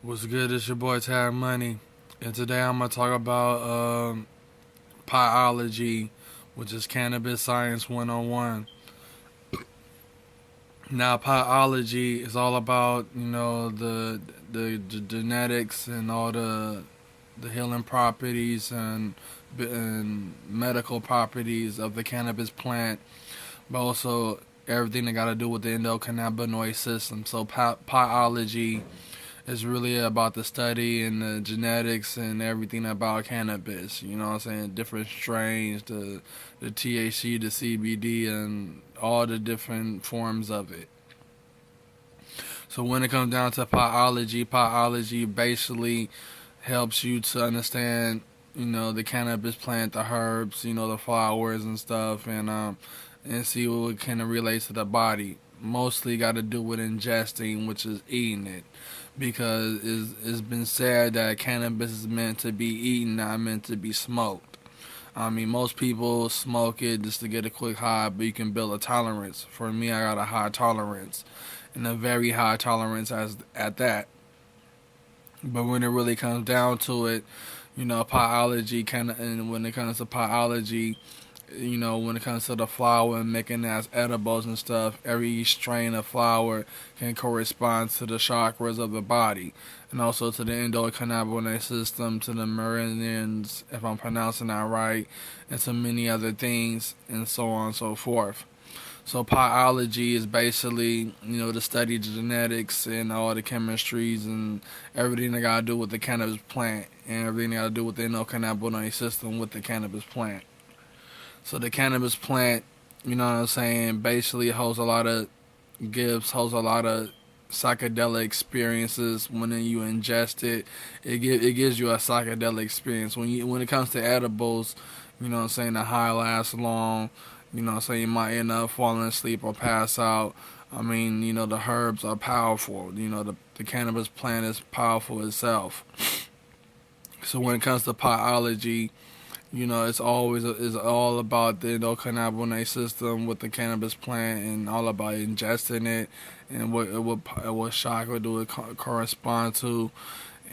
What's good? It's your boy Tag Money, and today I'm gonna talk about Potology, which is Cannabis Science 101. Now, Potology is all about the genetics and all the healing properties and medical properties of the cannabis plant, but also everything that got to do with the endocannabinoid system. So, Potology it's really about the study and the genetics and everything about cannabis. You know what I'm saying? Different strains, the THC, the CBD, and all the different forms of it. So when it comes down to potology basically helps you to understand, the cannabis plant, the herbs, the flowers and stuff, and see what it can relate to the body. Mostly got to do with ingesting, which is eating it, because it's been said that cannabis is meant to be eaten, not meant to be smoked. I mean, most people smoke it just to get a quick high, but you can build a tolerance. For me, I got a high tolerance, and a very high tolerance as at that. But when it really comes down to it, biology kind of, and when it comes to biology, when it comes to the flower and making it as edibles and stuff, every strain of flower can correspond to the chakras of the body, and also to the endocannabinoid system, to the meridians, if I'm pronouncing that right, and to many other things, and so on and so forth. So biology is basically, the study of genetics and all the chemistries and everything that got to do with the cannabis plant and everything that got to do with the endocannabinoid system with the cannabis plant. So the cannabis plant, you know what I'm saying, basically holds a lot of gifts, holds a lot of psychedelic experiences. When you ingest it, it gives you a psychedelic experience. When it comes to edibles, you know what I'm saying, the high lasts long. You know what I'm saying, you might end up falling asleep or pass out. I mean, the herbs are powerful. The cannabis plant is powerful itself. So when it comes to biology, it's all about the endocannabinoid system with the cannabis plant, and all about ingesting it, and what chakra do it correspond to,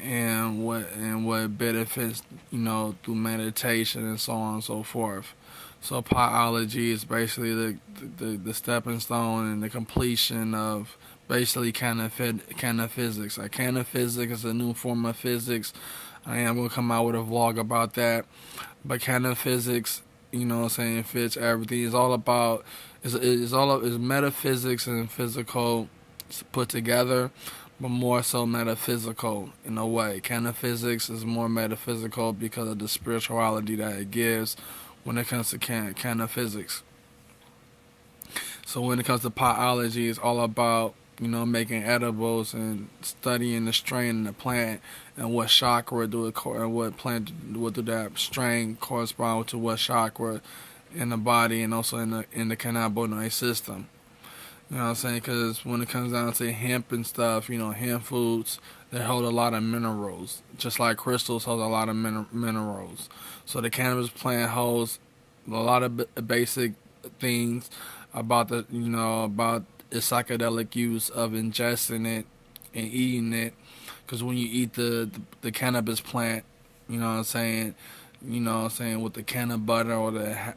and what benefits, through meditation and so on and so forth. So biology is basically the stepping stone and the completion of basically physics. Like physics is a new form of physics. I am gonna come out with a vlog about that. But physics, what I'm saying, fits everything. It's all about it's metaphysics and physical put together, but more so metaphysical in a way. Physics is more metaphysical because of the spirituality that it gives when it comes to physics. So when it comes to biology, it's all about making edibles and studying the strain in the plant and what chakra do it and what do that strain correspond to what chakra in the body and also in the cannabinoid system. You know what I'm saying? Because when it comes down to hemp and stuff, hemp foods, they hold a lot of minerals, just like crystals hold a lot of minerals. So the cannabis plant holds a lot of basic things about about the psychedelic use of ingesting it and eating it. Because when you eat the cannabis plant, with the canna butter or the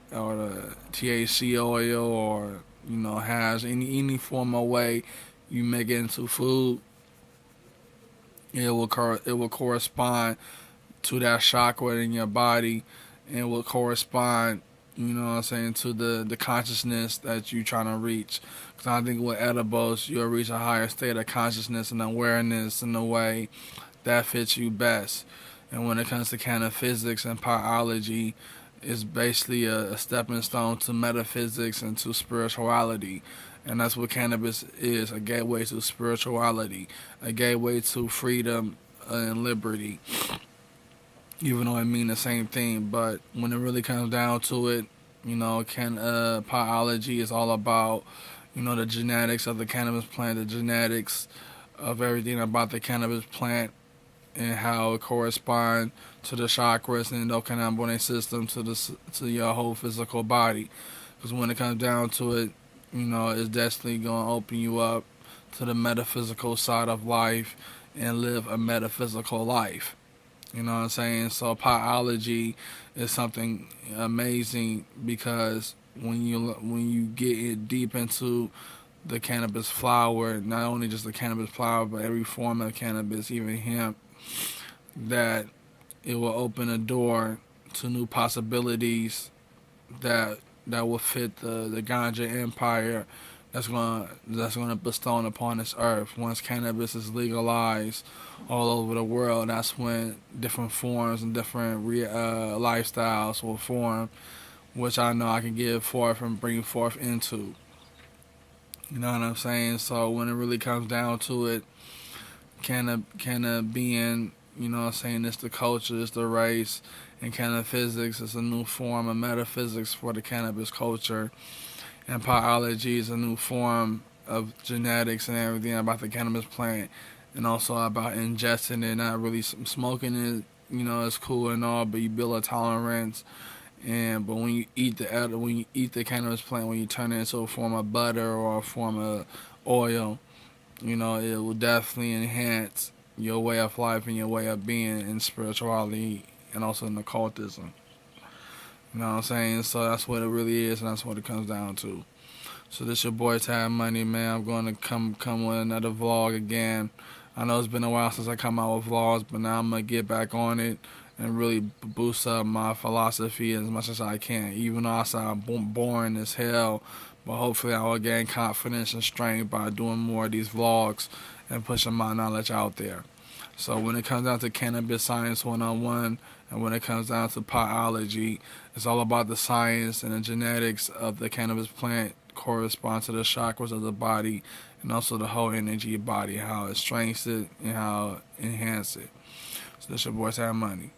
THC oil or hash, any form of way you make it into food, it will correspond to that chakra in your body, and will correspond, to the consciousness that you're trying to reach. Because I think with edibles, you'll reach a higher state of consciousness and awareness in a way that fits you best. And when it comes to kind of physics and biology, it's basically a stepping stone to metaphysics and to spirituality. And that's what cannabis is, a gateway to spirituality, a gateway to freedom and liberty, even though it mean the same thing. But when it really comes down to it, biology is all about the genetics of the cannabis plant, the genetics of everything about the cannabis plant, and how it corresponds to the chakras and endocannabinoid system to your whole physical body. Because when it comes down to it, it's definitely gonna open you up to the metaphysical side of life, and live a metaphysical life. You know what I'm saying? So Potology is something amazing because when you get deep into the cannabis flower, not only just the cannabis flower, but every form of cannabis, even hemp, that it will open a door to new possibilities that will fit the ganja empire that's gonna bestow upon this earth. Once cannabis is legalized all over the world, that's when different forms and different lifestyles will form, which I know I can give forth and bring forth into. You know what I'm saying? So when it really comes down to it, canna being, you know what I'm saying, it's the culture, it's the race, and canna physics is a new form of metaphysics for the cannabis culture, and biology is a new form of genetics and everything about the cannabis plant, and also about ingesting it, not really smoking it. You know, it's cool and all, but you build a tolerance. And but when you eat the cannabis plant, when you turn it into a form of butter or a form of oil, you know, it will definitely enhance your way of life and your way of being in spirituality and also in occultism. You know what I'm saying? So that's what it really is, and that's what it comes down to. So this your boy Tab Money, man. I'm going to come with another vlog again. I know it's been a while since I come out with vlogs, but now I'm gonna get back on it and really boost up my philosophy as much as I can. Even though I sound boring as hell, but hopefully I will gain confidence and strength by doing more of these vlogs and pushing my knowledge out there. So when it comes down to cannabis science 101, and when it comes down to potology, it's all about the science and the genetics of the cannabis plant correspond to the chakras of the body and also the whole energy of the body, how it strengthens it and how it enhances it. So that's your boy Sam Money.